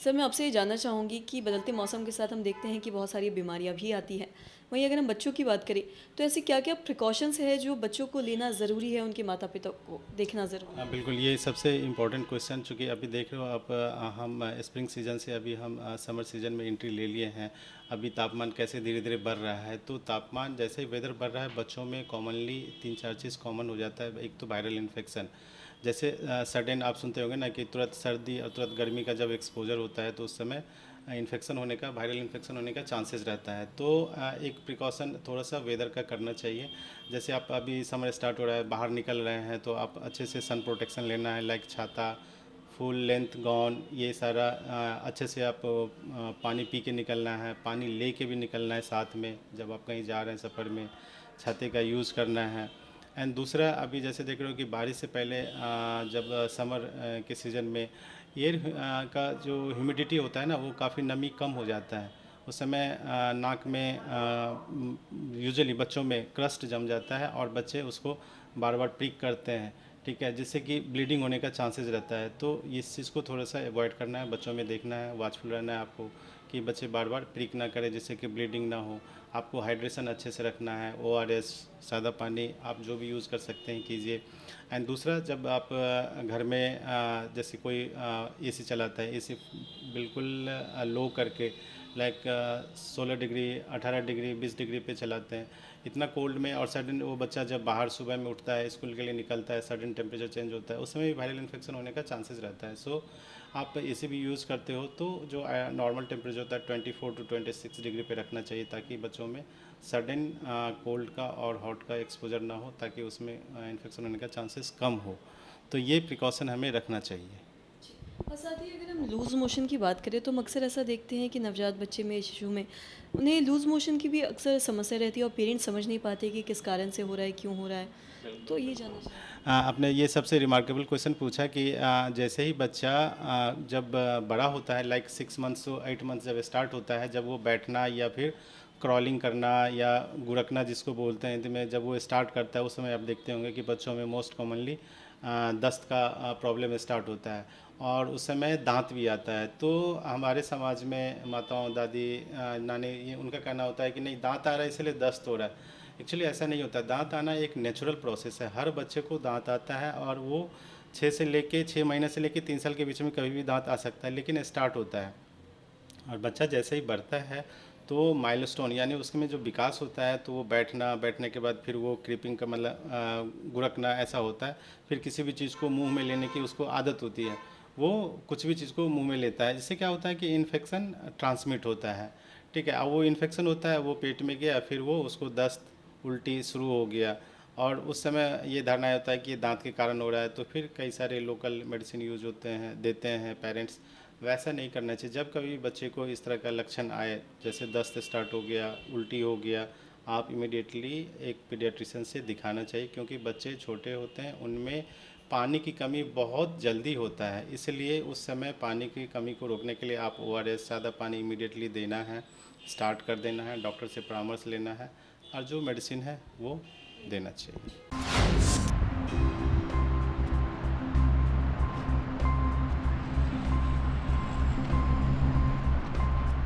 Sir, मैं आपसे ये जानना चाहूँगी कि बदलते मौसम के साथ हम देखते हैं कि बहुत सारी बीमारियाँ भी आती हैं। वहीं अगर हम बच्चों की बात करें, तो ऐसे क्या-क्या प्रिकॉशंस है जो बच्चों को लेना ज़रूरी है, उनके माता-पिता को देखना ज़रूरी हाँ, है? बिल्कुल, ये सबसे इम्पोर्टेंट क्वेश्चन चूँकि अभी देख रहे हो आप हम स्प्रिंग सीज़न से अभी हम समर सीज़न में एंट्री ले लिए हैं। अभी तापमान कैसे धीरे-धीरे बढ़ रहा है, तो तापमान जैसे ही वेदर बढ़ रहा है, बच्चों में कॉमनली 3-4 चीज़ कॉमन हो जाता है। एक तो वायरल इन्फेक्शन, जैसे सडन आप सुनते होंगे ना कि तुरंत सर्दी और तुरंत गर्मी का जब एक्सपोज़र होता है, तो उस समय इन्फेक्शन होने का, वायरल इन्फेक्शन होने का चांसेस रहता है। तो एक प्रिकॉशन थोड़ा-सा वेदर का करना चाहिए। जैसे आप अभी समर स्टार्ट हो रहा है, बाहर निकल रहे हैं, तो आप अच्छे से सन प्रोटेक्शन लेना है, लाइक छाता, फुल लेंथ गाउन, ये सारा अच्छे से आप पानी पी के निकलना है, पानी ले के भी निकलना है साथ में, जब आप कहीं जा रहे हैं सफ़र में, छाते का यूज़ करना है। एंड दूसरा, अभी जैसे देख रहे हो कि बारिश से पहले जब समर के सीज़न में एयर का जो ह्यूमिडिटी होता है ना, वो काफ़ी नमी कम हो जाता है। उस समय नाक में यूजुअली बच्चों में क्रस्ट जम जाता है और बच्चे उसको बार बार प्रिक करते हैं, ठीक है, जिससे कि ब्लीडिंग होने का चांसेस रहता है। तो इस चीज़ को थोड़ा सा अवॉइड करना है, बच्चों में देखना है, वॉचफुल रहना है आपको कि बच्चे बार बार प्रिक ना करें, जिससे कि ब्लीडिंग ना हो। आपको हाइड्रेशन अच्छे से रखना है, ओआरएस, सादा पानी आप जो भी यूज़ कर सकते हैं कीजिए। एंड दूसरा, जब आप घर में जैसे कोई एसी चलाता है, एसी बिल्कुल लो करके, लाइक 16 डिग्री, 18 डिग्री, 20 डिग्री पे चलाते हैं इतना कोल्ड में, और सडन वो बच्चा जब बाहर सुबह में उठता है, स्कूल के लिए निकलता है, सडन टेम्परेचर चेंज होता है, उस समय भी वायरल इन्फेक्शन होने का चांसेस रहता है। सो आप एसी भी यूज़ करते हो तो जो नॉर्मल टेम्परेचर होता है 24 टू 26 डिग्री पे रखना चाहिए, ताकि बच्चों में सडन कोल्ड का और हॉट का एक्सपोजर ना हो, ताकि उसमें इन्फेक्शन होने का चांसेस कम हो। तो ये प्रिकॉशन हमें रखना चाहिए। और साथ ही अगर हम लूज़ मोशन की बात करें, तो हम अक्सर ऐसा देखते हैं कि नवजात बच्चे में, शिशु में, उन्हें लूज़ मोशन की भी अक्सर समस्या रहती है और पेरेंट्स समझ नहीं पाते कि किस कारण से हो रहा है, क्यों हो रहा है। तो ये जानना चाहेंगे? आपने ये सबसे रिमार्केबल क्वेश्चन पूछा कि जैसे ही बच्चा जब बड़ा होता है, लाइक 6 मंथ्स टू 8 मंथ्स जब स्टार्ट होता है, जब वो बैठना या फिर क्रॉलिंग करना या गुरकना जिसको बोलते हैं हिंदी में, जब वो स्टार्ट करता है, उस समय आप देखते होंगे कि बच्चों में मोस्ट कॉमनली दस्त का प्रॉब्लम स्टार्ट होता है, और उस समय दांत भी आता है। तो हमारे समाज में माताओं, दादी, नानी, ये उनका कहना होता है कि नहीं, दांत आ रहा है इसलिए दस्त हो रहा है। एक्चुअली ऐसा नहीं होता। दांत आना एक नेचुरल प्रोसेस है, हर बच्चे को दांत आता है, और वो 6 महीने से लेके 3 साल के बीच में कभी भी दांत आ सकता है, लेकिन स्टार्ट होता है। और बच्चा जैसे ही बढ़ता है, तो माइलस्टोन यानी उसमें जो विकास होता है, तो वो बैठना, बैठने के बाद फिर वो क्रीपिंग का मतलब गुरकना ऐसा होता है। फिर किसी भी चीज़ को मुंह में लेने की उसको आदत होती है, वो कुछ भी चीज़ को मुंह में लेता है, जिससे क्या होता है कि इन्फेक्शन ट्रांसमिट होता है, ठीक है। अब वो इन्फेक्शन होता है, वो पेट में गया, फिर वो उसको दस्त, उल्टी शुरू हो गया, और उस समय ये धारणा होता है कि ये दांत के कारण हो रहा है, तो फिर कई सारे लोकल मेडिसिन यूज होते हैं, देते हैं पेरेंट्स। वैसा नहीं करना चाहिए। जब कभी बच्चे को इस तरह का लक्षण आए, जैसे दस्त स्टार्ट हो गया, उल्टी हो गया, आप इमीडिएटली एक पीडियाट्रिशियन से दिखाना चाहिए, क्योंकि बच्चे छोटे होते हैं, उनमें पानी की कमी बहुत जल्दी होता है, इसलिए उस समय पानी की कमी को रोकने के लिए आप ओआरएस, सादा पानी इमीडिएटली देना है, स्टार्ट कर देना है, डॉक्टर से परामर्श लेना है, और जो मेडिसिन है वो देना चाहिए।